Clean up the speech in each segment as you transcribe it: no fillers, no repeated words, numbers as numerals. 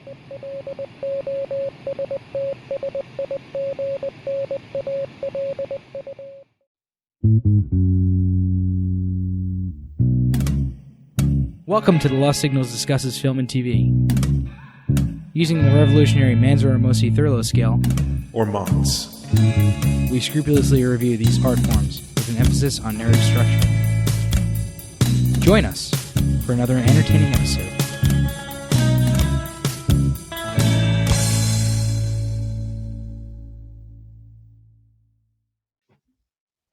Welcome to The Lost Signals Discusses Film and TV. Using the revolutionary Manzur-Ramosi Thurlow scale, or MOTS, we scrupulously review these art forms with an emphasis on narrative structure. Join us for another entertaining episode.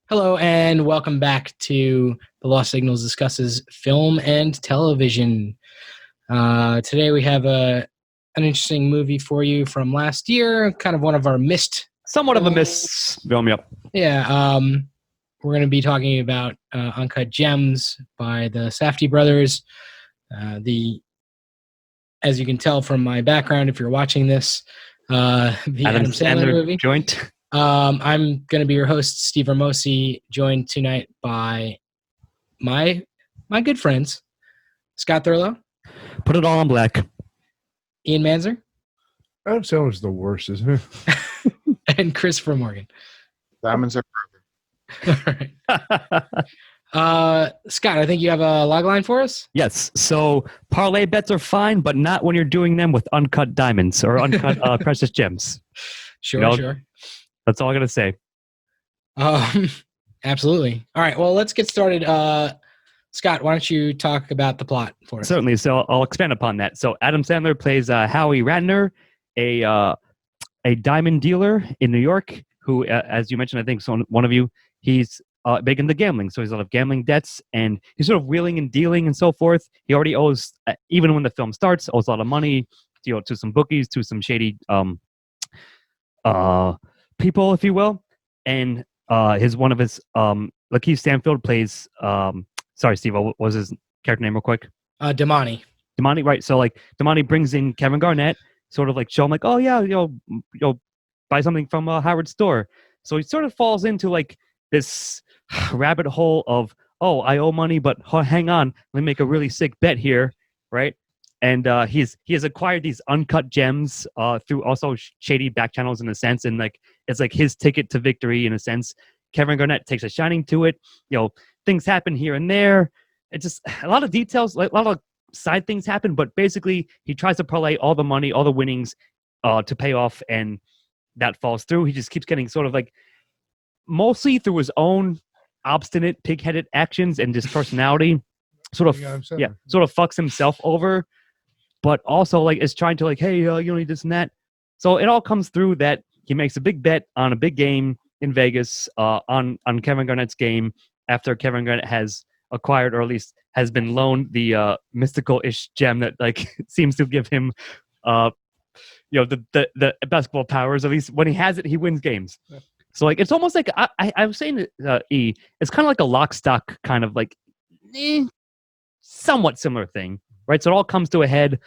Hello, and welcome back to The Lost Signals Discusses Film and Television. Today we have an interesting movie for you from last year, kind of one of our missed... Somewhat of a missed film, yep. Yeah, we're going to be talking about Uncut Gems by the Safdie brothers. As you can tell from my background, if you're watching this, the Adam Sandler movie. Joint. I'm going to be your host, Steve Ramosi, joined tonight by my good friends, Scott Thurlow. Put it all on black. Ian Manzer. Adam Sandler's the worst, isn't it? And Christopher Morgan. Diamonds are perfect. All right. Scott, I think you have a log line for us? Yes. So parlay bets are fine, but not when you're doing them with uncut diamonds or uncut precious gems. Sure, sure. That's all I got to say. Absolutely. All right. Well, let's get started. Scott, why don't you talk about the plot for us? Certainly. So I'll expand upon that. So Adam Sandler plays Howie Ratner, a diamond dealer in New York who, as you mentioned, I think so one of you, he's big into gambling. So he's a lot of gambling debts and he's sort of wheeling and dealing and so forth. He already owes, even when the film starts, owes a lot of money to some bookies, to some shady people, if you will. And one of his Lakeith Stanfield plays sorry, Steve, what was his character name real quick? Damani. Damani, right. So like Damani brings in Kevin Garnett, sort of like show him like, oh yeah, you'll buy something from Howard's store. So he sort of falls into like this rabbit hole of, oh, I owe money, but hang on, let me make a really sick bet here, right? And he has acquired these uncut gems through also shady back channels in a sense, and like it's like his ticket to victory in a sense. Kevin Garnett takes a shining to it. Things happen here and there. It's just a lot of details, like a lot of side things happen, but basically he tries to parlay all the money, all the winnings to pay off, and that falls through. He just keeps getting sort of like, mostly through his own obstinate, pig-headed actions and just personality, sort of fucks himself over. But also, like, is trying to, like, hey, you don't need this and that. So it all comes through that he makes a big bet on a big game in Vegas on Kevin Garnett's game after Kevin Garnett has acquired, or at least has been loaned, the mystical-ish gem that, like, seems to give him, the basketball powers. At least when he has it, he wins games. Yeah. So, like, it's almost like, I was saying to E, it's kind of like a lock, stock kind of, like, somewhat similar thing. Right, so it all comes to a head.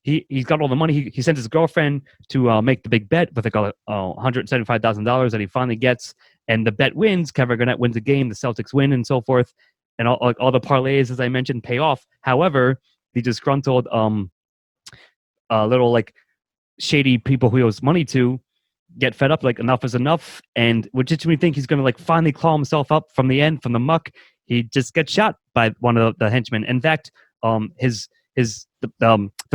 He's got all the money. He sends his girlfriend to make the big bet with like $175,000 that he finally gets, and the bet wins. Kevin Garnett wins the game. The Celtics win, and so forth. And all the parlays, as I mentioned, pay off. However, the disgruntled little like shady people who he owes money to get fed up. Like, enough is enough, and which makes me think he's going to like finally claw himself up from the muck. He just gets shot by one of the henchmen. In fact, the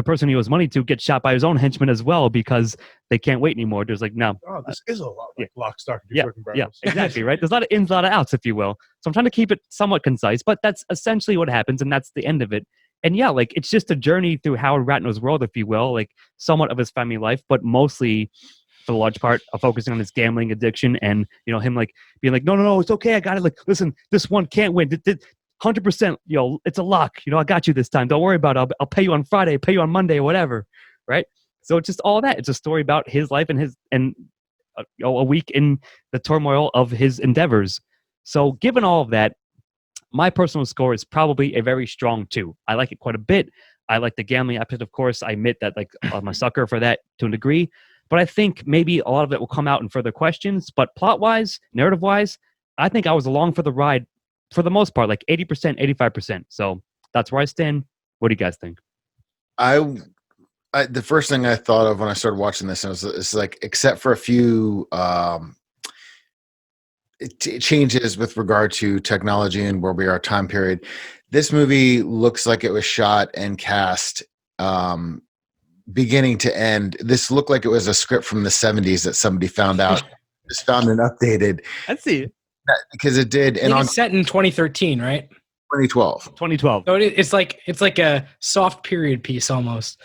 person he owes money to gets shot by his own henchman as well, because they can't wait anymore. There's like, no. Oh, this is a lot like Lock, Stock, and Two Smoking Yeah, exactly, right? There's a lot of ins, a lot of outs, if you will. So I'm trying to keep it somewhat concise, but that's essentially what happens, and that's the end of it. And yeah, like, it's just a journey through Howard Ratner's world, if you will, like somewhat of his family life, but mostly, for the large part, of focusing on his gambling addiction and, him like being like, no, it's okay, I got it. Like, listen, this one can't win. 100%, it's a lock. I got you this time. Don't worry about it. I'll pay you on Friday, pay you on Monday, or whatever, right? So it's just all that. It's a story about his life and a week in the turmoil of his endeavors. So given all of that, my personal score is probably a very strong 2. I like it quite a bit. I like the gambling aspect, of course. I admit that, like, I'm a sucker for that to a degree. But I think maybe a lot of it will come out in further questions. But plot-wise, narrative-wise, I think I was along for the ride for the most part, like 80%, 85%. So that's where I stand. What do you guys think? I The first thing I thought of when I started watching this is like, except for a few changes with regard to technology and where we are time period, this movie looks like it was shot and cast beginning to end. This looked like it was a script from the 70s that somebody found out, just found and updated. Let's see. Because it did. I And think on it's set in 2013, right? 2012. 2012. So it's like a soft period piece almost.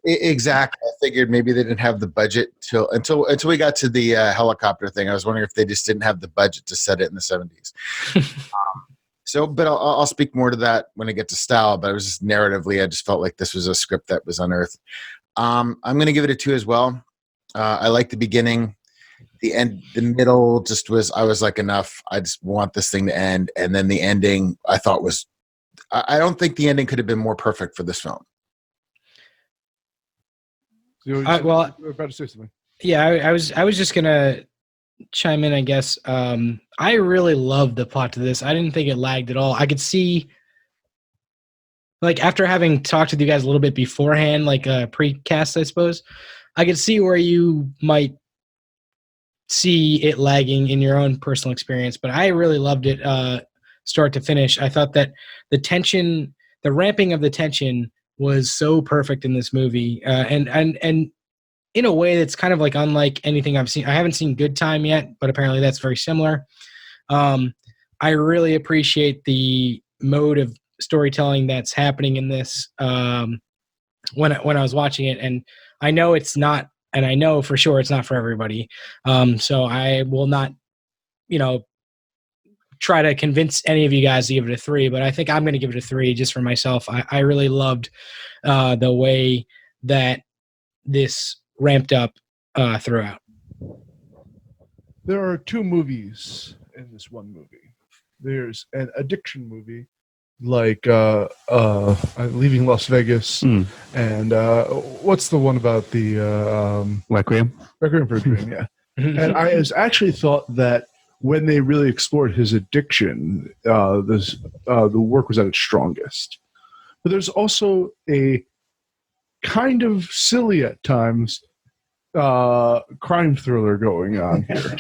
Exactly. I figured maybe they didn't have the budget until we got to the helicopter thing. I was wondering if they just didn't have the budget to set it in the 70s. But I'll speak more to that when I get to style. But it was just narratively, I just felt like this was a script that was unearthed. I'm going to give it a 2 as well. I like the beginning. The end, the middle I was like, enough. I just want this thing to end. And then the ending, I thought was, I don't think the ending could have been more perfect for this film. You're about to say something. Yeah, I was just gonna chime in, I guess. I really loved the plot to this. I didn't think it lagged at all. I could see, like, after having talked with you guys a little bit beforehand, like a precast, I suppose, I could see where you might see it lagging in your own personal experience. But I really loved it, start to finish. I thought that the tension, the ramping of the tension, was so perfect in this movie, and in a way that's kind of like unlike anything I've seen. I haven't seen Good Time yet, but apparently that's very similar. I really appreciate the mode of storytelling that's happening in this when I was watching it, and I know it's not, and I know for sure it's not for everybody. So I will not, try to convince any of you guys to give it a 3, but I think I'm going to give it a 3 just for myself. I really loved the way that this ramped up throughout. There are 2 movies in this one movie. There's an addiction movie, like Leaving Las Vegas, and what's the one about the Requiem? Requiem for a Dream, yeah. And I actually thought that when they really explored his addiction, the work was at its strongest. But there's also a kind of silly at times crime thriller going on here.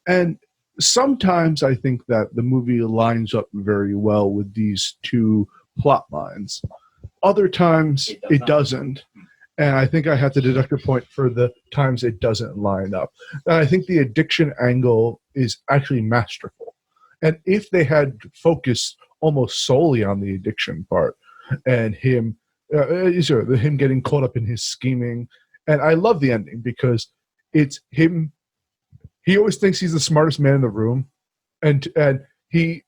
And sometimes I think that the movie lines up very well with these 2 plot lines. Other times it doesn't. And I think I have to deduct a point for the times it doesn't line up. And I think the addiction angle is actually masterful. And if they had focused almost solely on the addiction part and him getting caught up in his scheming, and I love the ending because it's him. He always thinks he's the smartest man in the room, and he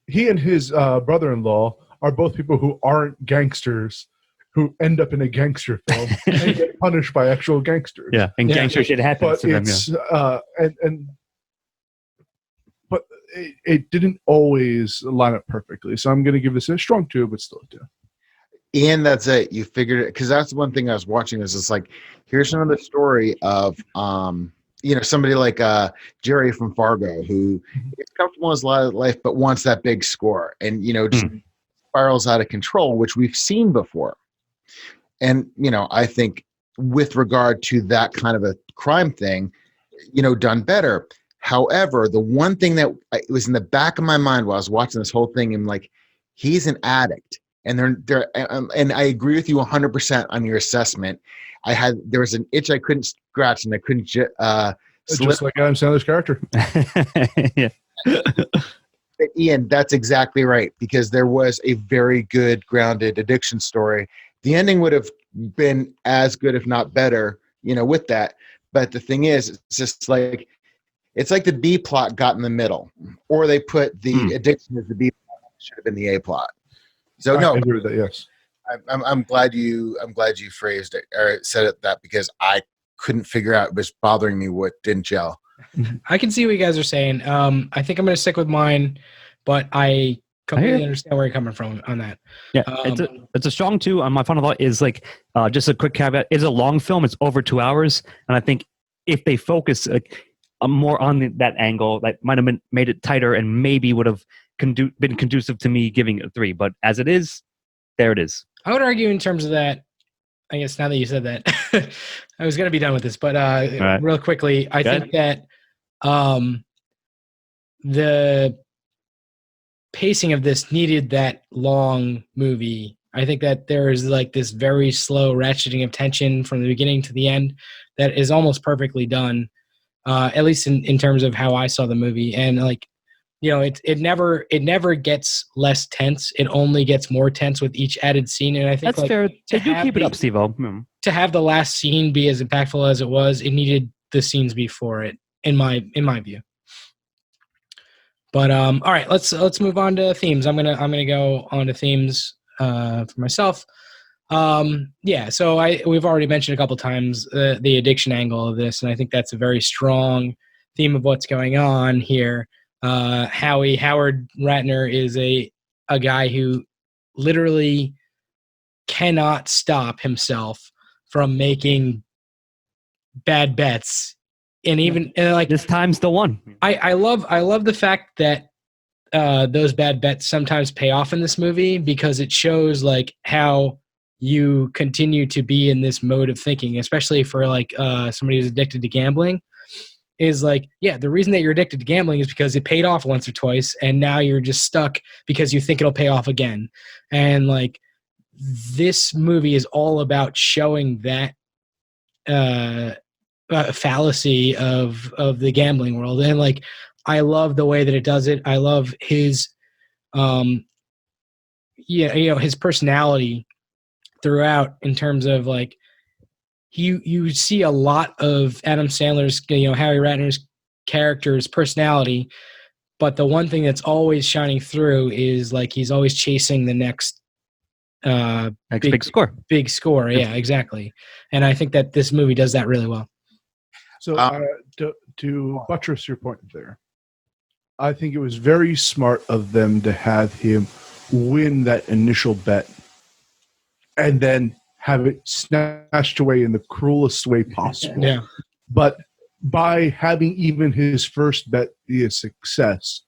and his brother-in-law are both people who aren't gangsters, who end up in a gangster film and get punished by actual gangsters. Yeah, and gangster shit happens to them. But it didn't always line up perfectly. So I'm going to give this a strong 2, but still a 2. And that's it. You figured it, because that's one thing I was watching. Is it's like, here's another story of somebody like Jerry from Fargo, who is comfortable in his life but wants that big score, and just spirals out of control, which we've seen before. And I think with regard to that kind of a crime thing, done better. However, the one thing that was in the back of my mind while I was watching this whole thing, I'm like, he's an addict. And and I agree with you 100% on your assessment. There was an itch I couldn't scratch, and I couldn't just like Adam Sandler's character. Yeah. But Ian, that's exactly right, because there was a very good grounded addiction story. The ending would have been as good, if not better, with that. But the thing is, it's like the B plot got in the middle, or they put the addiction as the B plot. It should have been the A plot. So I agree with that. Yes, I'm glad you phrased it or said it that, because I couldn't figure out. It was bothering me what didn't gel. I can see what you guys are saying. I think I'm going to stick with mine, but I completely understand where you're coming from on that. Yeah, it's a strong 2. My final thought is just a quick caveat. It's a long film. It's over 2 hours, and I think if they focus more on that angle, that might have made it tighter, and maybe would have been conducive to me giving it a 3. But as it is, there it is. I would argue in terms of that, I guess now that you said that, I was going to be done with this, but right. real quickly, I think that the pacing of this needed that long movie. I think that there is like this very slow ratcheting of tension from the beginning to the end that is almost perfectly done, at least in terms of how I saw the movie. And like, you know, it never gets less tense. It only gets more tense with each added scene. And I think That's fair. They do keep it up, Steve-O. To have the last scene be as impactful as it was, it needed the scenes before it, in my view. But all right, let's move on to themes. I'm gonna go on to themes for myself. So we've already mentioned a couple times the addiction angle of this, and I think that's a very strong theme of what's going on here. Howard Ratner is a guy who literally cannot stop himself from making bad bets, and even like this time's the one. I love the fact that those bad bets sometimes pay off in this movie, because it shows like how you continue to be in this mode of thinking, especially for like somebody who's addicted to gambling. Is like, yeah, the reason that you're addicted to gambling is because it paid off once or twice, and now you're just stuck because you think it'll pay off again. And like, this movie is all about showing that fallacy of the gambling world. And like, I love the way that it does it. I love his his personality throughout, in terms of like, you see a lot of Adam Sandler's, Harry Ratner's character's personality, but the one thing that's always shining through is like he's always chasing the next big score. Big score, yeah, exactly. And I think that this movie does that really well. So to buttress your point there, I think it was very smart of them to have him win that initial bet and then have it snatched away in the cruelest way possible. Yeah. But by having even his first bet be a success,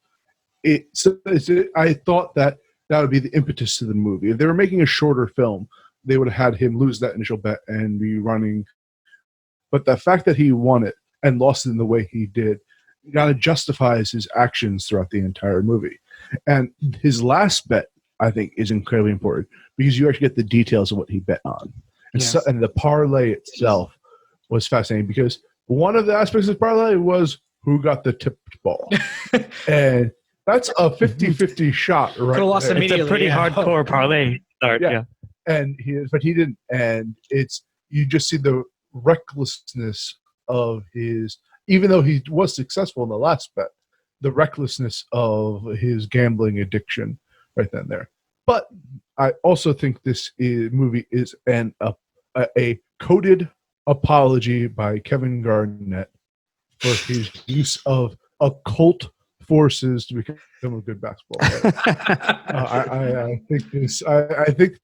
I thought that would be the impetus to the movie. If they were making a shorter film, they would have had him lose that initial bet and be running. But the fact that he won it and lost it in the way he did kind of justifies his actions throughout the entire movie. And his last bet, I think, is incredibly important because you actually get the details of what he bet on. And, Yes. and the parlay itself was fascinating because one of the aspects of the parlay was who got the tipped ball. And that's a 50-50 shot, right? Could've lost there. It's a pretty hardcore parlay start, yeah. And he didn't. And you just see the recklessness of his, even though he was successful in the last bet, the recklessness of his gambling addiction right then and there. But I also think this movie is a coded apology by Kevin Garnett for his use of occult forces to become a good basketball player. I think this. I think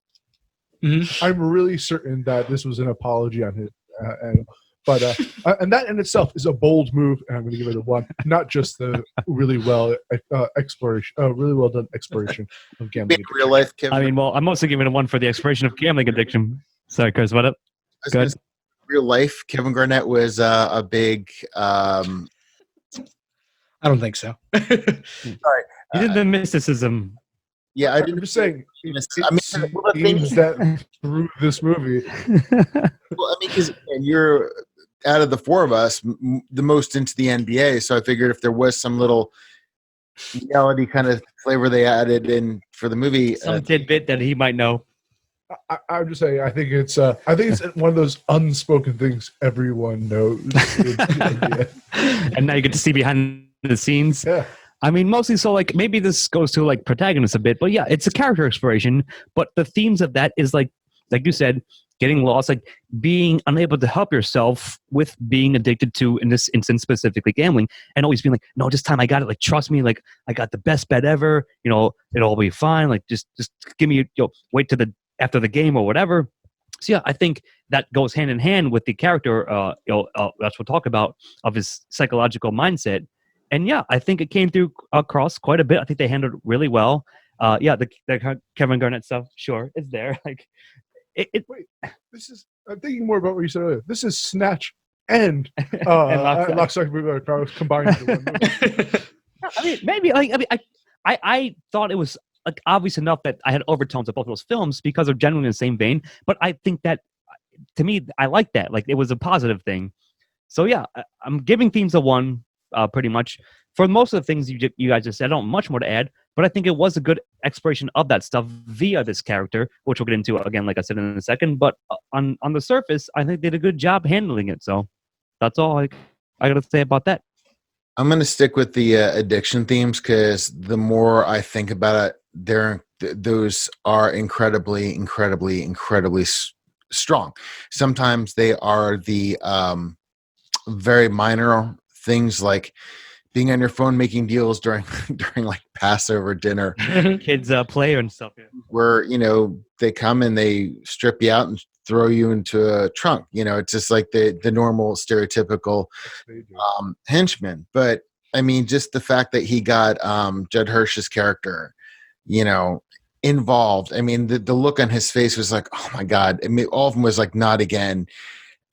I'm really certain that this was an apology on his. But that in itself is a bold move, and I'm going to give it a 1. Not just the really well done exploration of gambling. Real life, Kevin. I mean, well, I'm mostly giving it a 1 for the exploration of gambling addiction. Sorry, Chris, what up? Good. Real life, Kevin Garnett was a big. I don't think so. Sorry, You did the mysticism. yeah, I I'm didn't just saying. I mean, well, the thing Seems is, that through this movie, well, I mean, because you're out of the four of us the most into the NBA, so I figured if there was some little reality kind of flavor they added in for the movie, Some tidbit that he might know. I'm just saying. I think it's one of those unspoken things everyone knows. And now you get to see behind the scenes. Yeah. I mean, mostly so like maybe this goes to like protagonist a bit, but yeah, it's a character exploration. But the themes of that is like you said, getting lost, like being unable to help yourself with being addicted to, in this instance specifically, gambling, and always being like, no, this time I got it. Like, trust me, like I got the best bet ever. It'll all be fine. Like, just give me, wait to after the game or whatever. So yeah, I think that goes hand in hand with the character. That's what we'll talk about, of his psychological mindset. And yeah, I think it came through across quite a bit. I think they handled it really well. The Kevin Garnett stuff, sure, it's there. Like, this is. I'm thinking more about what you said earlier. This is Snatch and Lock, Stock, and Barrel combined into one movie. I mean, maybe I thought it was like obvious enough that I had overtones of both of those films because they're generally in the same vein. But I think that to me, I like that. Like it was a positive thing. So yeah, I'm giving themes a 1, pretty much. For most of the things you guys just said, I don't have much more to add. But I think it was a good exploration of that stuff via this character, which we'll get into again, like I said in a second. But on the surface, I think they did a good job handling it. So that's all I got to say about that. I'm going to stick with the addiction themes because the more I think about it, those are incredibly, incredibly, incredibly strong. Sometimes they are the very minor things like being on your phone making deals during like Passover dinner. Kids play and stuff. Yeah. Where, they come and they strip you out and throw you into a trunk. It's just like the normal stereotypical henchman. But I mean, just the fact that he got Judd Hirsch's character, involved. I mean, the look on his face was like, oh my God. I mean, all of them was like, not again.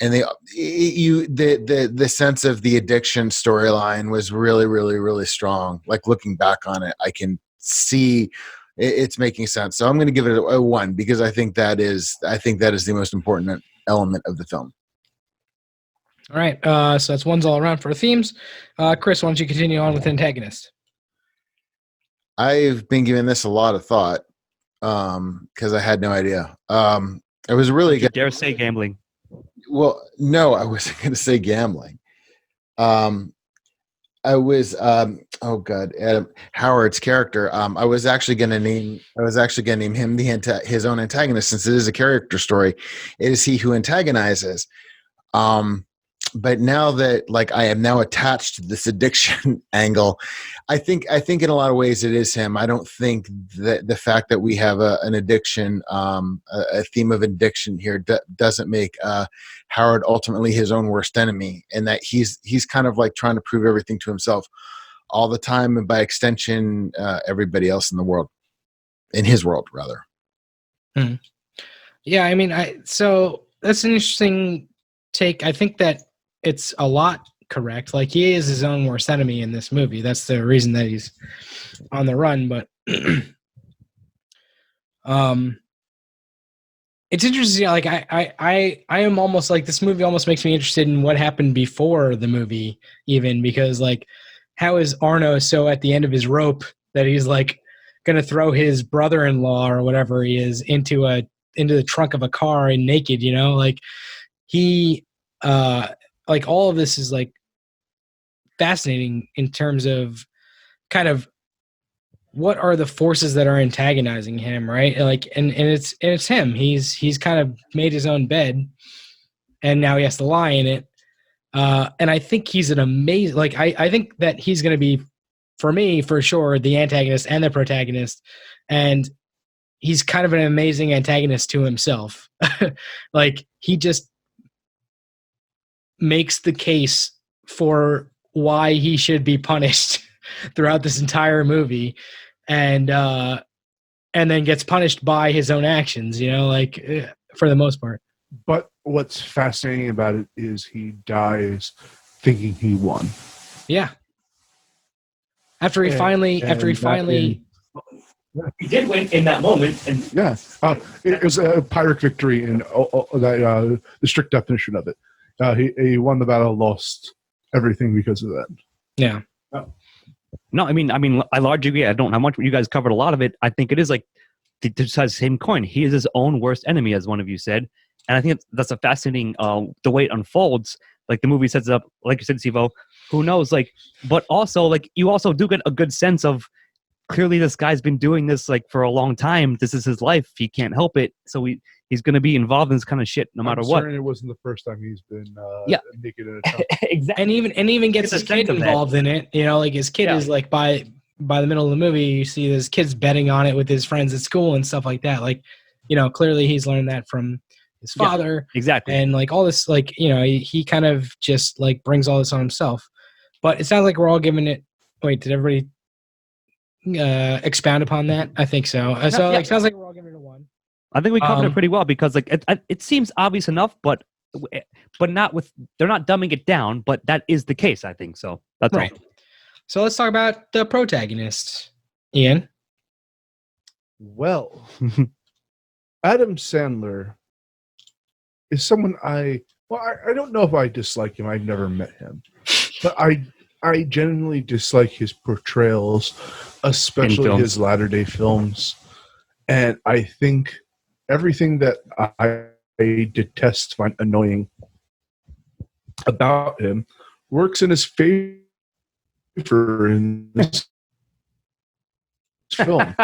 And the sense of the addiction storyline was really, really, really strong. Like looking back on it, I can see it's making sense. So I'm going to give it a 1 because I think that is the most important element of the film. All right. So that's 1s all around for the themes. Chris, why don't you continue on with antagonist? I've been giving this a lot of thought because I had no idea. It was really good. Dare say gambling. Well, no, I wasn't going to say gambling. I was, oh God, Adam Howard's character. I was actually going to name him his own antagonist since it is a character story. It is he who antagonizes. But now that like I am now attached to this addiction angle, I think in a lot of ways it is him. I don't think that the fact that we have an addiction, a theme of addiction here doesn't make Howard ultimately his own worst enemy, and that he's kind of like trying to prove everything to himself all the time, and by extension, everybody else in the world, in his world rather. Yeah, I mean, so that's an interesting take. I think that it's a lot correct. Like he is his own worst enemy in this movie. That's the reason that he's on the run. But it's interesting. Like I am almost like this movie almost makes me interested in what happened before the movie, even because like how is Arno so at the end of his rope that he's like going to throw his brother-in-law or whatever he is into the trunk of a car and naked, like he like all of this is like fascinating in terms of kind of what are the forces that are antagonizing him, right? Like, and it's him. He's kind of made his own bed, and now he has to lie in it. And I think he's an amazing. Like, I think that he's going to be, for me, for sure, the antagonist and the protagonist, and he's kind of an amazing antagonist to himself. Like, he just makes the case for why he should be punished throughout this entire movie, and then gets punished by his own actions, like for the most part. But what's fascinating about it is he dies thinking he won. Yeah. After he finally he did win in that moment, and yeah, it was a Pyrrhic victory in the strict definition of it. He won the battle, lost everything because of that. Yeah. No, I mean, I largely agree. I don't know how much, but you guys covered a lot of it. I think it is like the same coin. He is his own worst enemy, as one of you said, and I think that's a fascinating the way it unfolds. Like the movie sets it up, like you said, Sivo. Who knows? Like, but also like you also do get a good sense of clearly this guy's been doing this like for a long time. This is his life. He can't help it. So he's going to be involved in this kind of shit no matter what. It wasn't the first time he's been naked in a tub. Exactly. And even gets his kid involved in it. Like his kid is like by the middle of the movie, you see his kids betting on it with his friends at school and stuff like that. Like, clearly he's learned that from his father. Yeah, exactly. And like all this, like, he kind of just like brings all this on himself. But it sounds like we're all giving it. Wait, did everybody expound upon that? I think so. It sounds like we're all giving it a 1. I think we covered it pretty well because like it seems obvious enough, but not with they're not dumbing it down, but that is the case. I think so. That's right. all. So let's talk about the protagonist, Ian. Well, Adam Sandler is someone I don't know if I dislike him. I've never met him, but I genuinely dislike his portrayals, especially his latter-day films. And I think everything that I detest, find annoying about him, works in his favor in this film.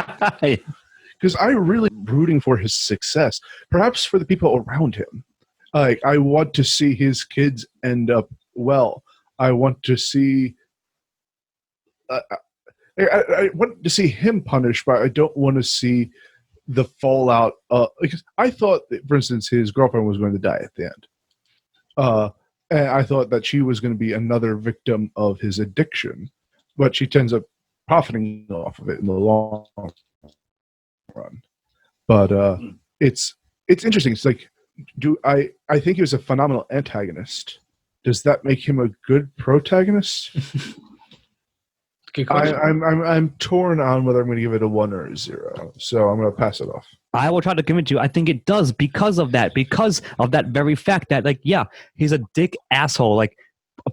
Because I really rooting for his success, perhaps for the people around him. Like, I want to see his kids end up well. I want to see. I want to see him punished, but I don't want to see the fallout. Because I thought, that, for instance, his girlfriend was going to die at the end, and I thought that she was going to be another victim of his addiction, but she ends up profiting off of it in the long run. But it's interesting. It's like, I think he was a phenomenal antagonist. Does that make him a good protagonist? Good question. I'm torn on whether I'm going to give it a 1 or a 0. So I'm going to pass it off. I will try to convince you. I think it does because of that very fact that, like, yeah, he's a dick asshole, like,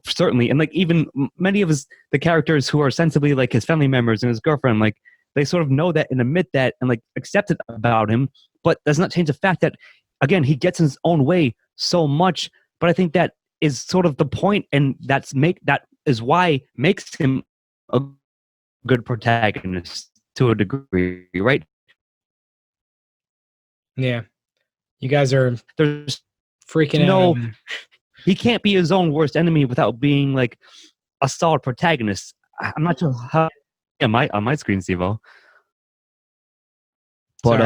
certainly, and like even many of the characters who are sensibly like his family members and his girlfriend, like, they sort of know that and admit that and like accept it about him, but does not change the fact that, again, he gets in his own way so much. But I think that is sort of the point, and that is why makes him a good protagonist to a degree, right? Yeah, you guys are There's freaking out. He can't be his own worst enemy without being like a solid protagonist. I'm not sure how. Yeah, on my screen, Steve-O. But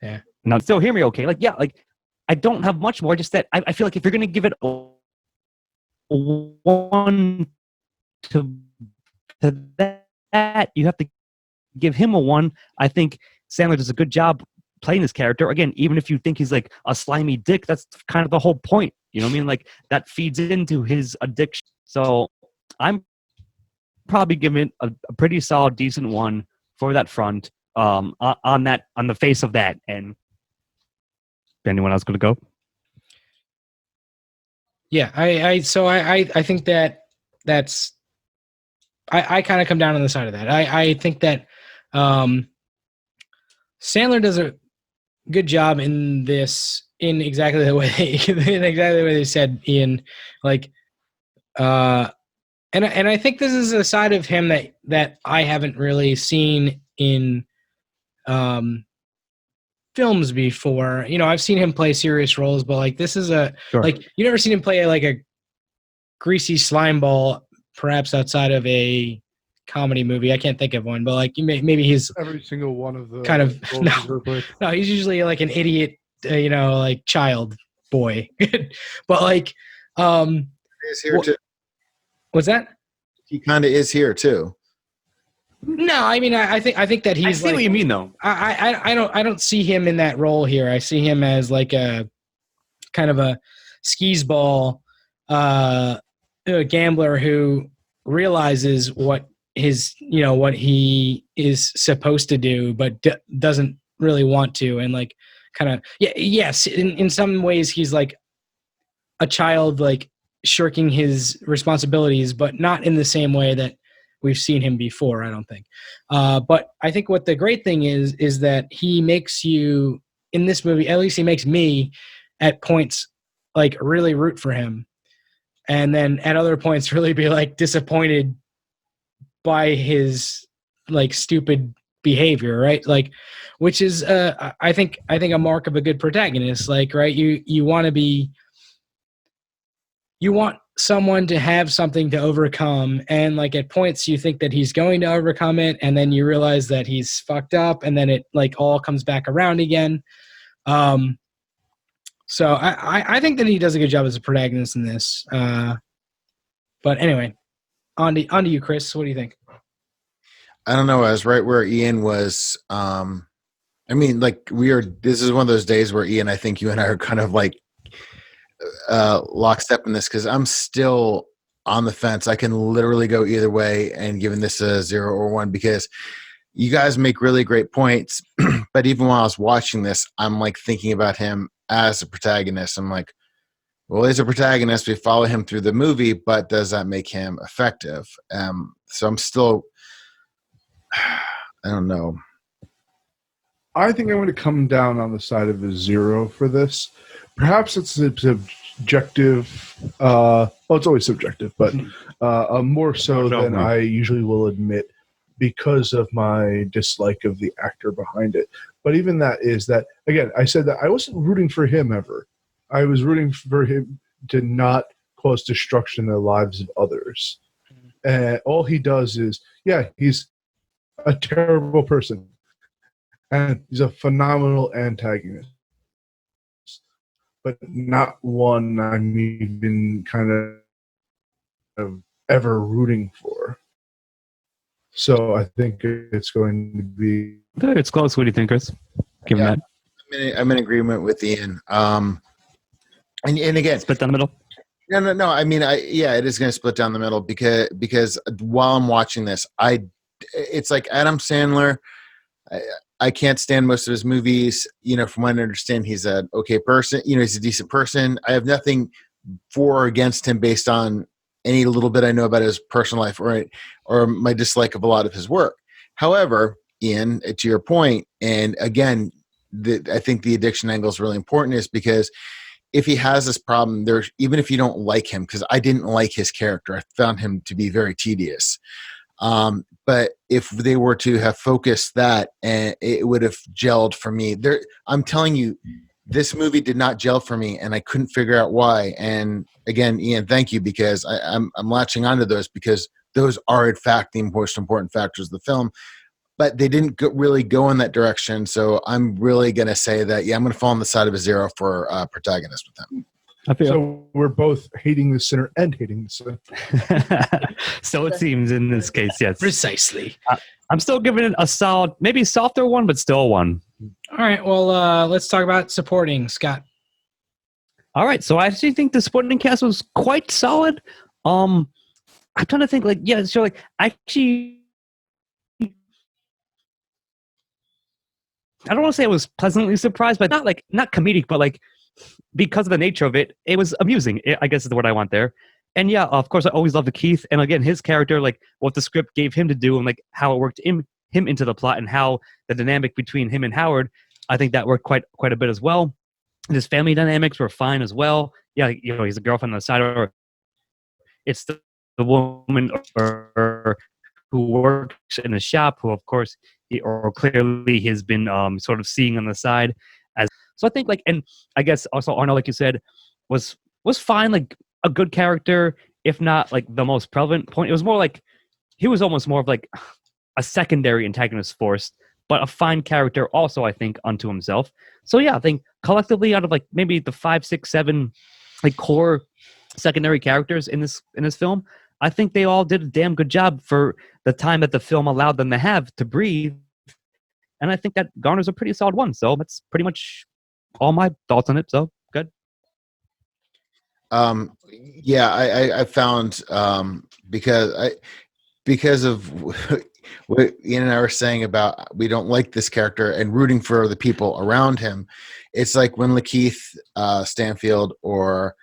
yeah. Now, still hear me, okay? Like, yeah, like I don't have much more. Just that I feel like if you're gonna give it a 1 to that, you have to give him a 1. I think Sandler does a good job playing this character. Again, even if you think he's like a slimy dick, that's kind of the whole point. You know what I mean? Like, that feeds into his addiction. So I'm probably giving it a pretty solid, decent 1 for that front. On the face of that. And anyone else going to go? Yeah, I think that's I kind of come down on the side of that. I think that Sandler does a good job in this, in exactly the way they said, Ian. Like, and I think this is a side of him that I haven't really seen in films before. You know, I've seen him play serious roles, but like, this is like, you never seen him play like a greasy slime ball, perhaps outside of a comedy movie. I can't think of one, but like, maybe he's every single one of the kind of no, he's usually like an idiot, like child boy. But like, Is here too. What's that? He kind of is here too. No, I mean, I think that he's. I see what you mean, though. I don't see him in that role here. I see him as like a kind of a skis ball gambler who realizes what he is supposed to do, but doesn't really want to, and like kind of yes, in some ways he's like a child, like shirking his responsibilities, but not in the same way that we've seen him before, I don't think. But I think what the great thing is that he makes you, in this movie, at least he makes me at points like really root for him. And then at other points really be like disappointed by his like stupid behavior, right? Like, which is, I think a mark of a good protagonist. Like, right, you want someone to have something to overcome, and like at points you think that he's going to overcome it, and then you realize that he's fucked up, and then it like all comes back around again. So I think that he does a good job as a protagonist in this. But anyway, on to you, Chris. What do you think? I don't know. I was right where Ian was I mean, like this is one of those days where Ian, I think you and I are kind of like lockstep in this, because I'm still on the fence. I can literally go either way and giving this a 0 or 1, because you guys make really great points. But even while I was watching this, I'm like thinking about him as a protagonist. I'm like, well, he's a protagonist. We follow him through the movie, but does that make him effective? So I'm still, I don't know. I think I'm going to come down on the side of a 0 for this. Perhaps it's subjective. Well, it's always subjective, but more so than I usually will admit, because of my dislike of the actor behind it. But even that is that, again, I said that I wasn't rooting for him ever. I was rooting for him to not cause destruction in the lives of others. And all he does is, yeah, he's a terrible person. And he's a phenomenal antagonist. But not one I'm even kind of ever rooting for. So I think it's going to be... It's close. What do you think, Chris? Given that. I'm in agreement with Ian. And again... Split down the middle? No. I mean, it is going to split down the middle because while I'm watching this, it's like Adam Sandler... I can't stand most of his movies. From what I understand, he's an okay person. He's a decent person. I have nothing for or against him based on any little bit I know about his personal life or my dislike of a lot of his work. However, Ian, to your point, and again, I think the addiction angle is really important, is because if he has this problem, even if you don't like him, because I didn't like his character, I found him to be very tedious. But if they were to have focused that, and it would have gelled for me. I'm telling you, this movie did not gel for me, and I couldn't figure out why. And again, Ian, thank you, because I'm latching onto those, because those are in fact the most important factors of the film. But they didn't really go in that direction, so I'm really going to say that I'm going to fall on the side of a 0 for protagonist with him. So we're both hating the sinner and hating the sin. So it seems in this case, yes. Precisely. I'm still giving it a solid, maybe softer 1, but still 1. All right. Well, let's talk about supporting, Scott. All right. So I actually think the supporting cast was quite solid. I'm trying to think, actually, I don't want to say I was pleasantly surprised, but not comedic, but because of the nature of it, it was amusing, I guess is the word I want there. And yeah, of course, I always loved Keith. And again, his character, what the script gave him to do and how it worked him into the plot and how the dynamic between him and Howard, I think that worked quite a bit as well. And his family dynamics were fine as well. Yeah, he's a girlfriend on the side, or it's the woman who works in the shop, who of course, clearly has been sort of seeing on the side. So I think and I guess also Arnold, like you said, was fine, a good character, if not the most prevalent point. It was more he was almost more of a secondary antagonist force, but a fine character also, I think, unto himself. So yeah, I think collectively out of maybe the 5, 6, 7 core secondary characters in this film, I think they all did a damn good job for the time that the film allowed them to have to breathe. And I think that garners a pretty solid 1. So that's pretty much all my thoughts on it. So good. I found because of what Ian and I were saying about we don't like this character and rooting for the people around him. It's like when Lakeith Stanfield or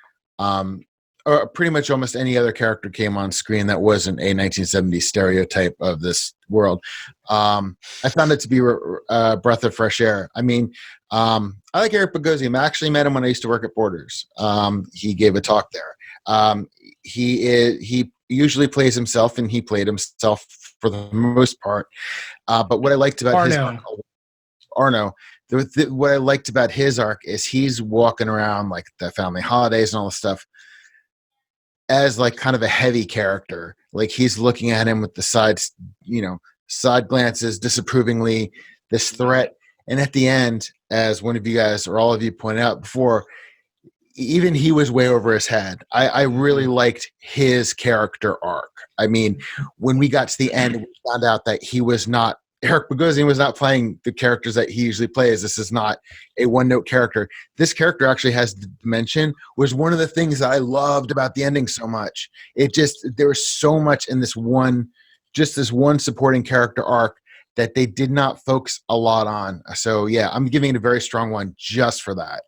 pretty much almost any other character came on screen that wasn't a 1970s stereotype of this world. I found it to be a breath of fresh air. I mean, I like Eric Bogosian. I actually met him when I used to work at Borders. He gave a talk there. He usually plays himself, and he played himself for the most part. But what I liked about Arno, what I liked about his arc is he's walking around the family holidays and all this stuff as kind of a heavy character. He's looking at him with the side glances disapprovingly, this threat. And at the end, as one of you guys or all of you pointed out before, even he was way over his head. I really liked his character arc. I mean, when we got to the end, we found out that he was not Eric Bogosian was not playing the characters that he usually plays. This is not a one-note character. This character actually has dimension, was one of the things that I loved about the ending so much. There was so much in this one supporting character arc that they did not focus a lot on. So yeah, I'm giving it a very strong one just for that.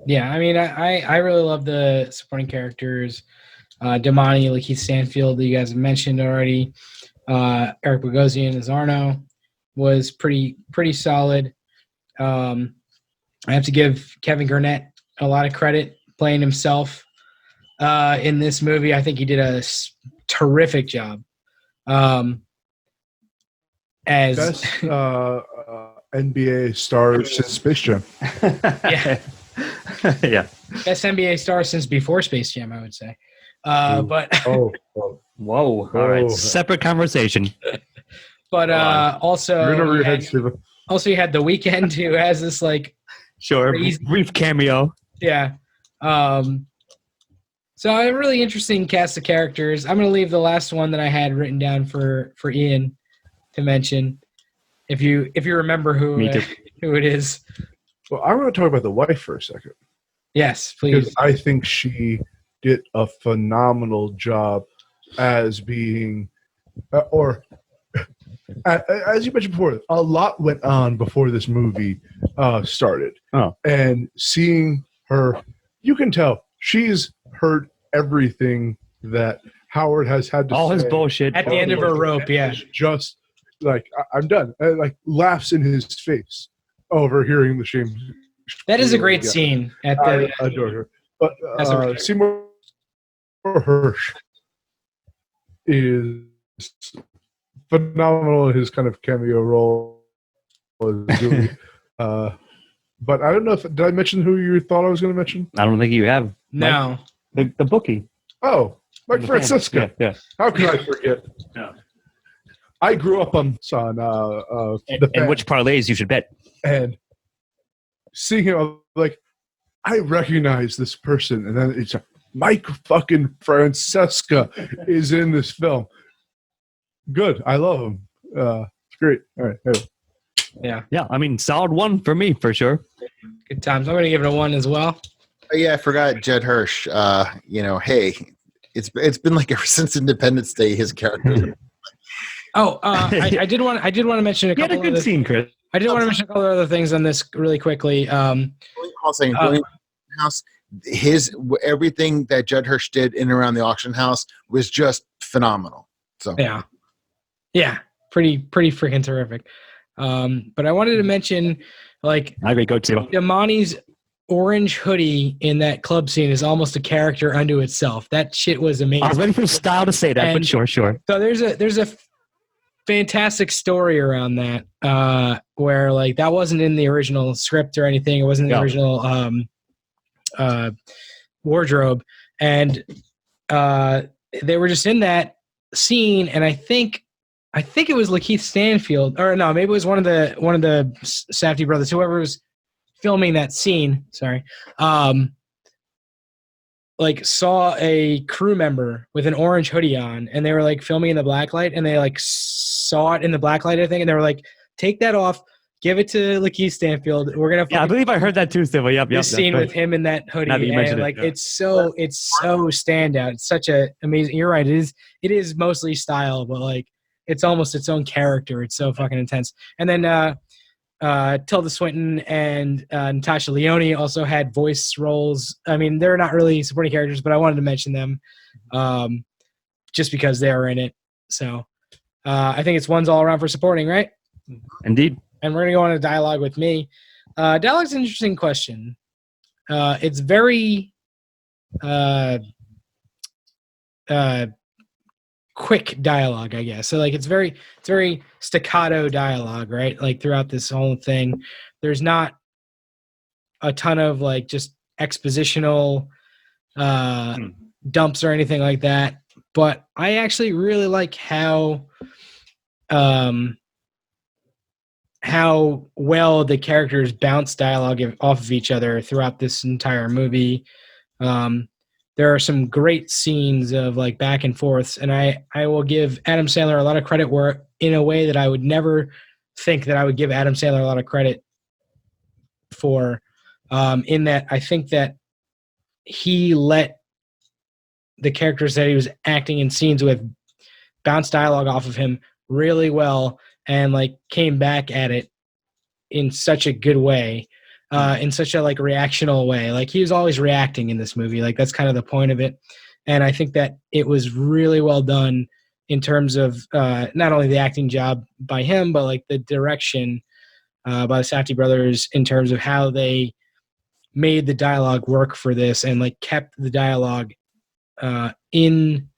Yeah, I mean, I really love the supporting characters. Damani, Lakeith Stanfield, that you guys have mentioned already. Eric Bogosian as Arno was pretty solid. I have to give Kevin Garnett a lot of credit playing himself in this movie. I think he did a terrific job. As Best NBA star since Space Jam. yeah, Yeah. best NBA star since before Space Jam, I would say. But Oh, Whoa. All right. Oh. Separate conversation. but also you're over your head, you Steve. had The Weeknd, who has this like Sure. Crazy. Brief cameo. yeah. So a really interesting cast of characters. I'm gonna leave the last one that I had written down for Ian to mention, if you remember who Me too. who it is. Well, I want to talk about the wife for a second. Yes, Because please. I think she did a phenomenal job as being, as you mentioned before, a lot went on before this movie started. Oh. And seeing her, you can tell she's heard everything that Howard has had to All say. his bullshit. At the end of her rope, yeah. Just like, I'm done. Like, laughs in his face over hearing the shame. That is a great Yeah. scene at I the adore her. But That's a really- Seymour Hirsch is phenomenal in his kind of cameo role as Dewey. But I don't know if did I mention who you thought I was going to mention? I don't think you have. no. The bookie. Oh, Mike The Francisco. Yeah. How could I forget? Yeah. I grew up on the And band, which parlays you should bet. and seeing him, I'm like, I recognize this person, and then it's Mike fucking Francesca is in this film. Good, I love him. It's great. All right, anyway. Yeah. I mean, solid one for me, for sure. Good times. I'm gonna give it a 1 as well. Oh, yeah, I forgot Judd Hirsch. Hey, it's been like ever since Independence Day, his character. Oh, I did want to mention a You had couple a good of scene, Chris. I did want to mention a couple of other things on this really quickly. I'll say, house, everything that Judd Hirsch did in and around the auction house was just phenomenal. So Yeah, pretty freaking terrific. But I wanted to mention, like, I agree. Go to. Damani's orange hoodie in that club scene is almost a character unto itself. That shit was amazing. I was waiting for style to say that, And- but sure. So there's a fantastic story around that, where like that wasn't in the original script or anything. It wasn't in the original wardrobe, and they were just in that scene. And I think it was Lakeith Stanfield, or no, maybe it was one of the Safdie brothers, whoever was filming that scene. Sorry. Like saw a crew member with an orange hoodie on, and they were like filming in the blacklight, and they like saw it in the blacklight, I think, and they were like, "Take that off, give it to Lakeith Stanfield. We're gonna." Yeah, I believe I heard that too, Steve. Yep. This scene with him in that hoodie, Now that you mentioned and it, like yeah. it's so standout. It's such a amazing. You're right. It is mostly style, but like it's almost its own character. It's so fucking intense. And then Tilda Swinton and Natasha Lyonne also had voice roles. I mean, they're not really supporting characters, but I wanted to mention them just because they were in it. So I think it's ones all around for supporting, right? Indeed. And we're going to go on a dialogue with me. Dialogue's an interesting question. It's very quick dialogue, I guess. So like it's very staccato dialogue, right? Like throughout this whole thing, there's not a ton of like just expositional dumps or anything like that. But I actually really like how well the characters bounce dialogue off of each other throughout this entire movie. there are some great scenes of like back and forths, and I will give Adam Sandler a lot of credit where in a way that I would never think that I would give Adam Sandler a lot of credit for, in that I think that he let the characters that he was acting in scenes with bounce dialogue off of him really well, and like came back at it in such a good way, in such a like reactional way. Like he was always reacting in this movie. Like that's kind of the point of it. And I think that it was really well done in terms of not only the acting job by him, but like the direction by the Safdie brothers in terms of how they made the dialogue work for this and like kept the dialogue in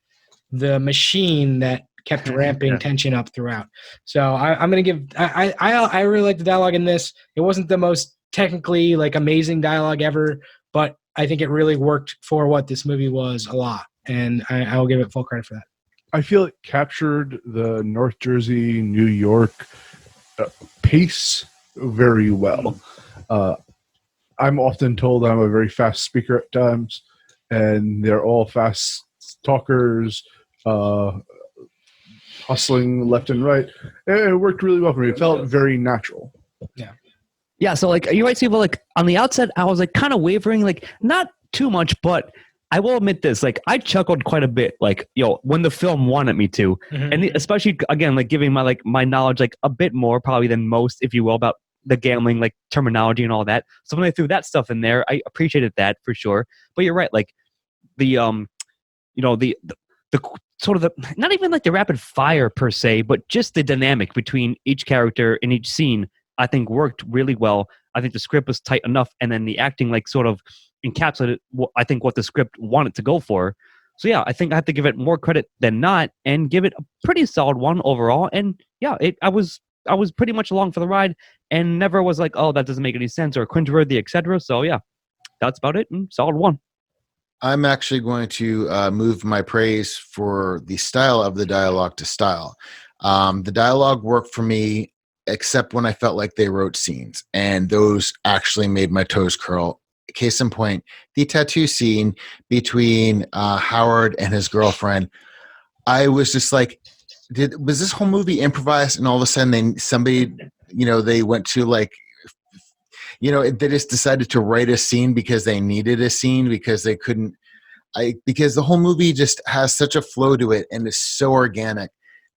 the machine that kept ramping tension up throughout. So I'm gonna give I really like the dialogue in this. It wasn't the most technically like amazing dialogue ever, but I think it really worked for what this movie was a lot, and I will give it full credit for that. I feel it captured the North Jersey, New York pace very well. I'm often told I'm a very fast speaker at times, and they're all fast talkers, hustling left and right. And it worked really well for me. It felt very natural. Yeah, so like you're right, Steve. Like on the outset, I was like kind of wavering, like not too much, but I will admit this: like I chuckled quite a bit, like when the film wanted me to, and especially again, like giving my knowledge like a bit more probably than most, if you will, about the gambling like terminology and all that. So when they threw that stuff in there, I appreciated that for sure. But you're right, like the the sort of the not even like the rapid fire per se, but just the dynamic between each character in each scene, I think worked really well. I think the script was tight enough, and then the acting like sort of encapsulated I think what the script wanted to go for. So yeah, I think I have to give it more credit than not, and give it a pretty solid 1 overall. And yeah, I was pretty much along for the ride, and never was like, oh, that doesn't make any sense or cringeworthy, etc. So yeah, that's about it. And solid 1. I'm actually going to move my praise for the style of the dialogue to style. The dialogue worked for me, except when I felt like they wrote scenes, and those actually made my toes curl. Case in point, the tattoo scene between Howard and his girlfriend. I was just like, was this whole movie improvised? And all of a sudden, they went to like, they just decided to write a scene because they needed a scene because they couldn't. Because the whole movie just has such a flow to it and is so organic.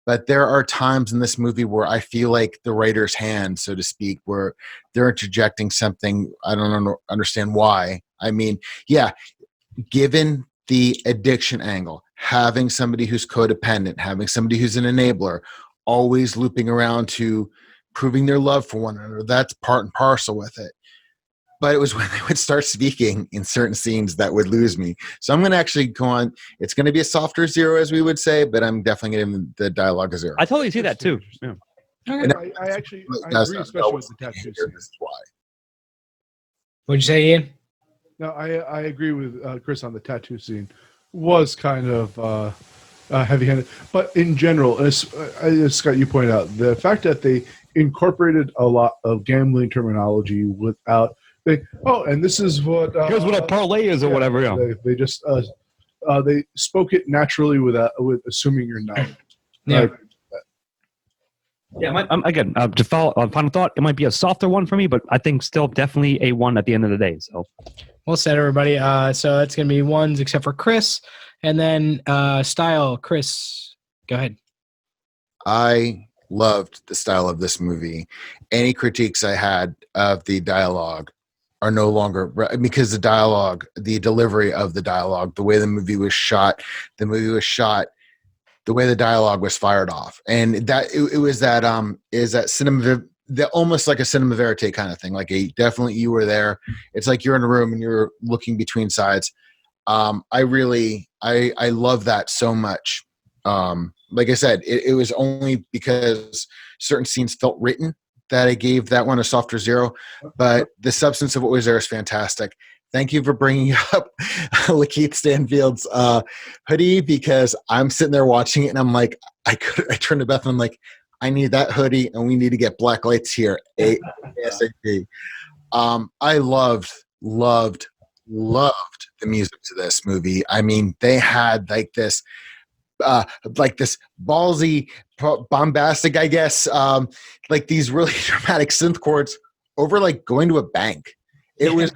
But there are times in this movie where I feel like the writer's hand, so to speak, where they're interjecting something. I don't understand why. I mean, yeah, given the addiction angle, having somebody who's codependent, having somebody who's an enabler, always looping around to proving their love for one another, that's part and parcel with it. But it was when they would start speaking in certain scenes that would lose me. So I'm going to actually go on. It's going to be a softer 0, as we would say, but I'm definitely going to give the dialogue a 0. I totally see that too. Yeah. And I agree, especially with the tattoo scene. This is why. What'd you say, Ian? No, I agree with Chris on the tattoo scene. Was kind of heavy-handed. But in general, as Scott, you pointed out, the fact that they incorporated a lot of gambling terminology without and this is what here's what a parlay is or whatever. Yeah, they just they spoke it naturally with assuming you're not. Yeah. Yeah. Again, to follow final thought, it might be a softer 1 for me, but I think still definitely a 1 at the end of the day. So, well said, everybody. So that's gonna be 1s except for Chris, and then style. Chris, go ahead. I loved the style of this movie. Any critiques I had of the dialogue are no longer, because the dialogue, the delivery of the dialogue, the way the movie was shot, the way the dialogue was fired off. And that it was that is that cinema, almost like a cinema verite kind of thing. Like definitely you were there. It's like you're in a room and you're looking between sides. I love that so much. Like I said, it was only because certain scenes felt written that I gave that one a softer 0, but the substance of what was there is fantastic. Thank you for bringing up Lakeith Stanfield's hoodie, because I'm sitting there watching it and I'm like, I turned to Beth and I'm like, I need that hoodie and we need to get black lights here ASAP. I loved loved the music to this movie. I mean, they had like this ballsy, bombastic, I guess, like these really dramatic synth chords over like going to a bank. It was,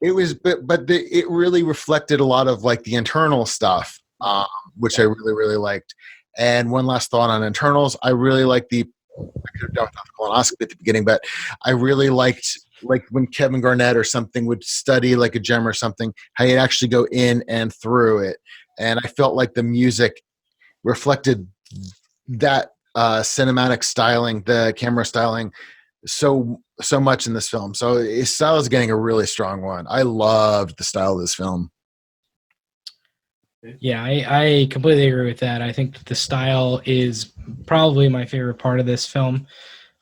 it really reflected a lot of like the internal stuff, which I really, really liked. And one last thought on internals, I really like I could have done without the colonoscopy at the beginning, but I really liked like when Kevin Garnett or something would study like a gem or something, how he'd actually go in and through it. And I felt like the music reflected that cinematic styling, the camera styling, so much in this film. So his style is getting a really strong one. I loved the style of this film. Yeah, I completely agree with that. I think that the style is probably my favorite part of this film.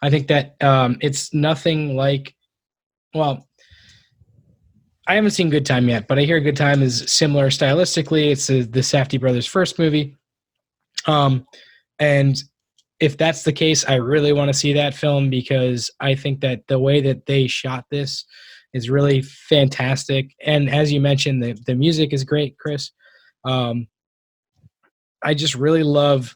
I think that it's nothing like, well, I haven't seen Good Time yet, but I hear Good Time is similar stylistically. It's the Safdie brothers' first movie. And if that's the case, I really want to see that film because I think that the way that they shot this is really fantastic. And as you mentioned, the music is great, Chris. I just really love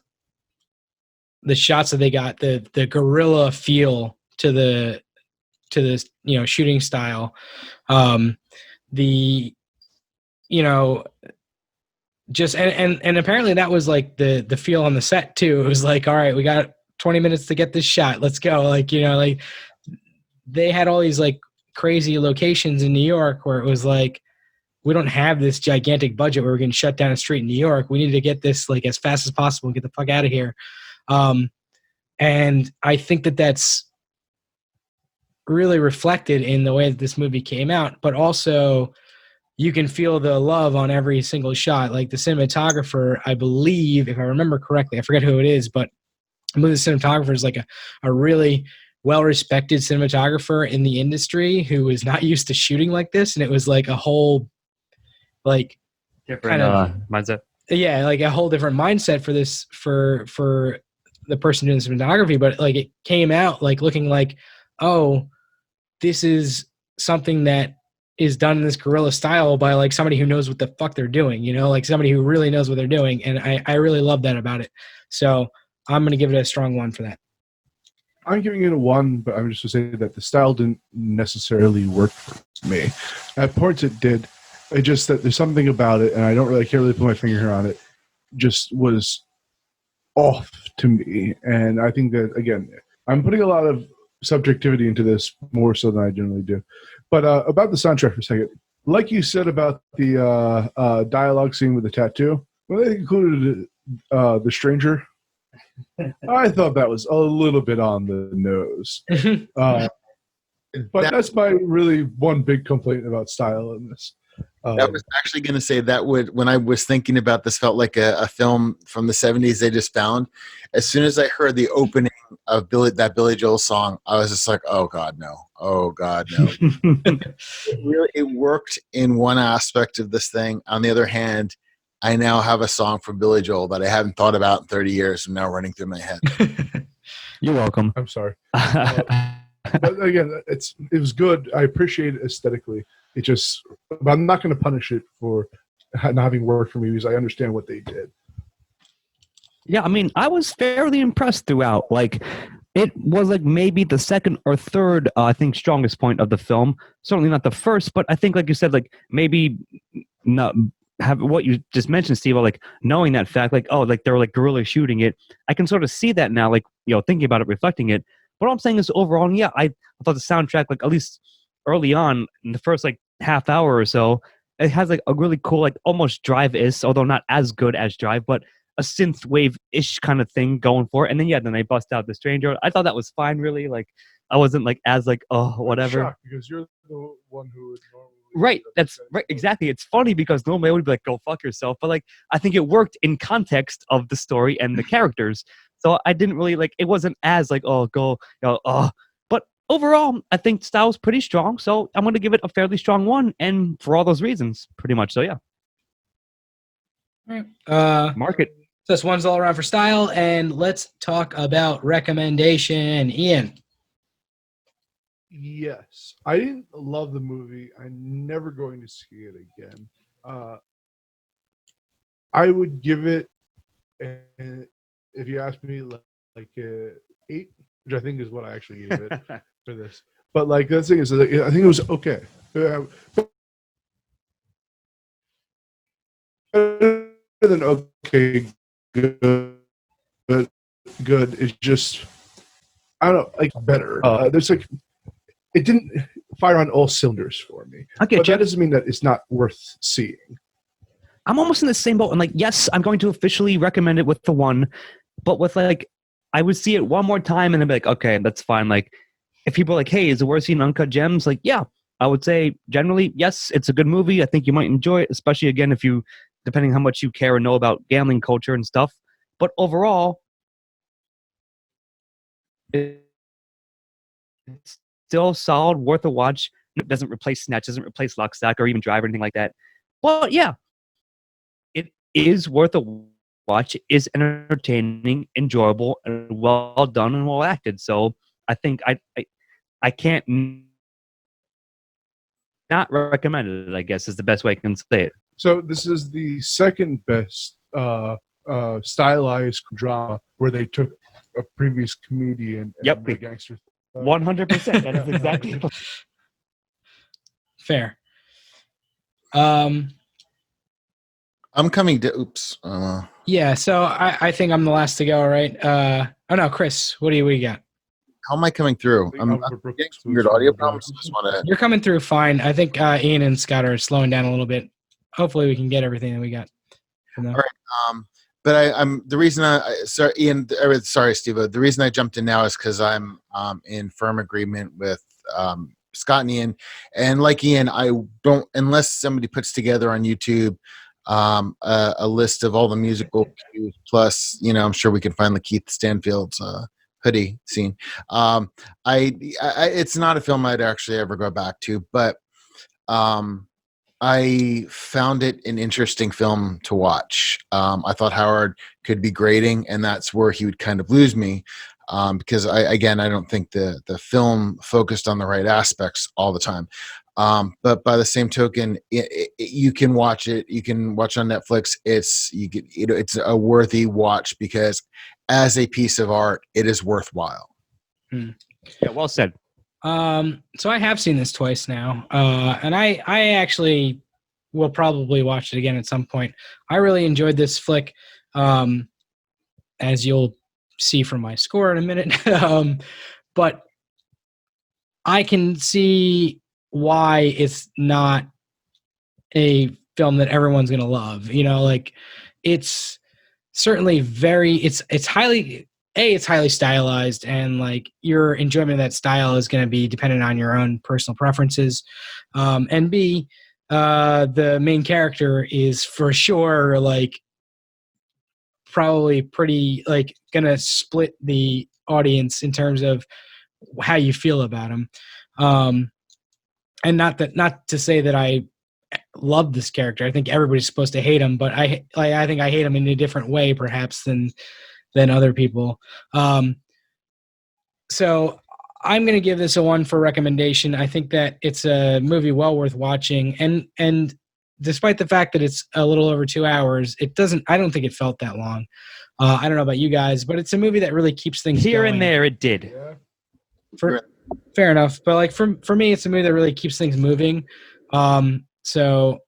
the shots that they got, the guerrilla feel to this, shooting style. The, just and apparently that was like the feel on the set too. It was like, all right, we got 20 minutes to get this shot. Let's go. Like, like they had all these like crazy locations in New York where it was like, we don't have this gigantic budget where we're going to shut down a street in New York. We need to get this like as fast as possible and get the fuck out of here. And I think that that's really reflected in the way that this movie came out, but also you can feel the love on every single shot. Like the cinematographer, I believe, if I remember correctly, I forget who it is, but I believe the cinematographer is like a really well-respected cinematographer in the industry who is not used to shooting like this. And it was like a whole, like, different mindset. Yeah, like a whole different mindset for this, for the person doing the cinematography. But like it came out like looking like, oh, this is something that is done in this guerrilla style by like somebody who knows what the fuck they're doing, like somebody who really knows what they're doing. And I really love that about it. So I'm going to give it a strong 1 for that. I'm giving it a 1, but I'm just going to say that the style didn't necessarily work for me. At points it did. It just that there's something about it, and I can't really put my finger on it, just was off to me. And I think that, again, I'm putting a lot of subjectivity into this more so than I generally do. But about the soundtrack for a second, like you said about the dialogue scene with the tattoo, when they included The Stranger, I thought that was a little bit on the nose. But that's my really one big complaint about style in this. I was actually going to say that when I was thinking about this, felt like a film from the 70s they just found. As soon as I heard the opening of that Billy Joel song, I was just like, oh God, no. Oh God, no. It worked in one aspect of this thing. On the other hand, I now have a song from Billy Joel that I haven't thought about in 30 years and now running through my head. You're welcome. I'm sorry. But again, it was good. I appreciate it aesthetically. But I'm not going to punish it for not having worked for me because I understand what they did. Yeah, I mean, I was fairly impressed throughout. Like, it was like maybe the second or third, I think, strongest point of the film. Certainly not the first, but I think, like you said, like maybe not have what you just mentioned, Steve. Like knowing that fact, like like they're like guerrilla shooting it. I can sort of see that now. Like thinking about it, reflecting it. But all I'm saying is overall, yeah, I thought the soundtrack, like at least early on in the first like half hour or so, it has like a really cool, like almost Drive-ish, although not as good as Drive, but a synth wave-ish kind of thing going for it. And then they bust out The Stranger. I thought that was fine, really. Like I wasn't like as like, oh, whatever. I'm shocked because you're the one who would normally. Right, that's right, exactly. It's funny because normally I would be like, go fuck yourself. But like I think it worked in context of the story and the characters. So I didn't really like, it wasn't as like, oh, go, But overall, I think style's pretty strong. So I'm going to give it a fairly strong 1. And for all those reasons, pretty much. So yeah. All right. Mark it. So this one's all around for style. And let's talk about recommendation. Ian. Yes, I didn't love the movie. I'm never going to see it again. I would give it, if you ask me, like 8, which I think is what I actually gave it for this. But like the thing is, I think it was okay. Better than okay, good, good. It's just, I don't know, like better. There's like, it didn't fire on all cylinders for me. Okay, but that doesn't mean that it's not worth seeing. I'm almost in the same boat. And like, yes, I'm going to officially recommend it with the 1, but with like, I would see it one more time and then be like, okay, that's fine. Like, if people are like, hey, is it worth seeing Uncut Gems? Like, yeah, I would say generally, yes, it's a good movie. I think you might enjoy it, especially again, if you, depending how much you care and know about gambling culture and stuff. But overall, it's still solid, worth a watch. It doesn't replace Snatch, doesn't replace Lock, Stock, or even Drive or anything like that. But yeah, it is worth a watch. It is entertaining, enjoyable, and well done and well acted. So I think I can't not recommend it, I guess, is the best way I can say it. So this is the second best stylized drama where they took a previous comedian and the gangster. 100%. That is exactly fair. I'm coming to. Oops. Yeah, so I think I'm the last to go, right? Oh no, Chris, what do you got? How am I coming through? I'm getting some weird audio problems. Just want to. You're coming through fine. I think Ian and Scott are slowing down a little bit. Hopefully, we can get everything that we got. All right. But I'm the reason sorry, Ian. Sorry, Steve. The reason I jumped in now is because I'm in firm agreement with Scott and Ian. And like Ian, I don't unless somebody puts together on YouTube a list of all the musical cues. Plus, I'm sure we can find the Keith Stanfield's hoodie scene. It's not a film I'd actually ever go back to, but I found it an interesting film to watch. I thought Howard could be grating, and that's where he would kind of lose me because I don't think the film focused on the right aspects all the time. But by the same token, you can watch it. You can watch on Netflix. It's a worthy watch because as a piece of art, it is worthwhile. Yeah, well said. So I have seen this twice now, and I actually will probably watch it again at some point. I really enjoyed this flick, as you'll see from my score in a minute. But I can see why it's not a film that everyone's going to love. It's certainly it's highly stylized, and like your enjoyment of that style is going to be dependent on your own personal preferences. And B, the main character is for sure like probably pretty like going to split the audience in terms of how you feel about him. And not to say that I love this character. I think everybody's supposed to hate him, but I think I hate him in a different way perhaps than other people. So I'm going to give this a 1 for recommendation. I think that it's a movie well worth watching. And despite the fact that it's a little over 2 hours, I don't think it felt that long. I don't know about you guys, but it's a movie that really keeps things here going. And there. It did. Yeah. Fair enough. But like for me, it's a movie that really keeps things moving. So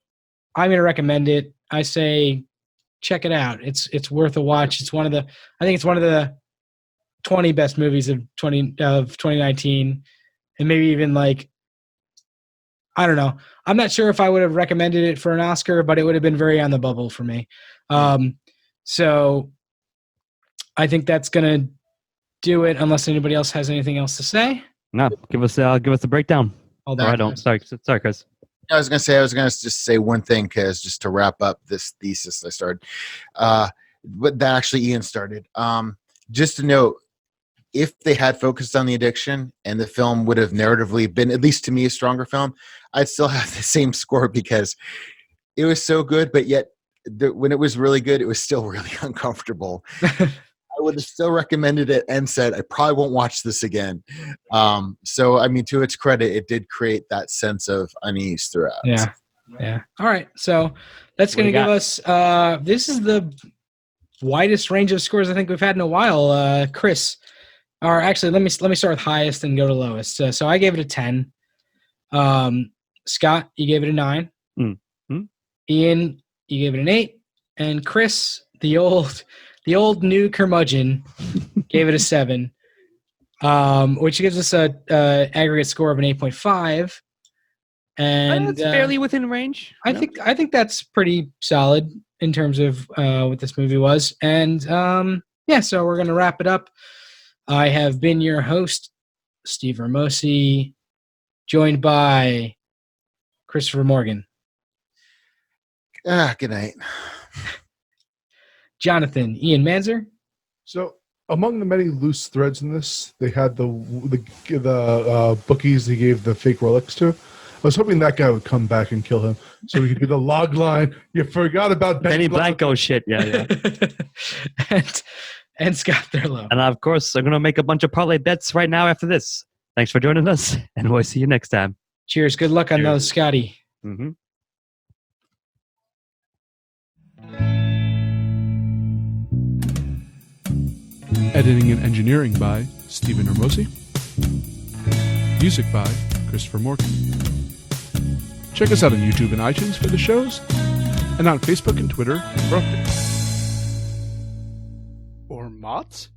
I'm going to recommend it. I say, check it out. It's worth a watch. I think it's one of the 20 best movies of 2019, and maybe even like, I don't know. I'm not sure if I would have recommended it for an Oscar, but it would have been very on the bubble for me. So I think that's gonna do it. Unless anybody else has anything else to say. No, give us a breakdown. Hold on. on. I don't. Sorry, Chris. I was going to just say one thing because just to wrap up this thesis I started, but that actually Ian started. Just to note, if they had focused on the addiction and the film would have narratively been, at least to me, a stronger film, I'd still have the same score because it was so good, but yet when it was really good, it was still really uncomfortable. I would have still recommended it and said I probably won't watch this again. So I mean, to its credit, it did create that sense of unease throughout. Yeah. All right, so that's going to give us. This is the widest range of scores I think we've had in a while. Chris, or actually, let me start with highest and go to lowest. So I gave it a 10. Scott, you gave it a 9. Mm-hmm. Ian, you gave it an 8, and Chris, the old new curmudgeon, gave it a 7, which gives us a aggregate score of an 8.5. And that's fairly within range. I think that's pretty solid in terms of what this movie was. And so we're gonna wrap it up. I have been your host, Steve Ramosi, joined by Christopher Morgan. Good night. Jonathan, Ian Manzer. So among the many loose threads in this, they had the bookies they gave the fake Rolex to. I was hoping that guy would come back and kill him, so we could do the log line. You forgot about Benny Blanco shit, yeah. and Scott Thurlow. And of course, I'm gonna make a bunch of parlay bets right now after this. Thanks for joining us, and we'll see you next time. Cheers. Good luck on those, Scotty. Mm-hmm. Editing and engineering by Stephen Ramosi. Music by Christopher Morgan. Check us out on YouTube and iTunes for the shows, and on Facebook and Twitter for updates. Or Mott's?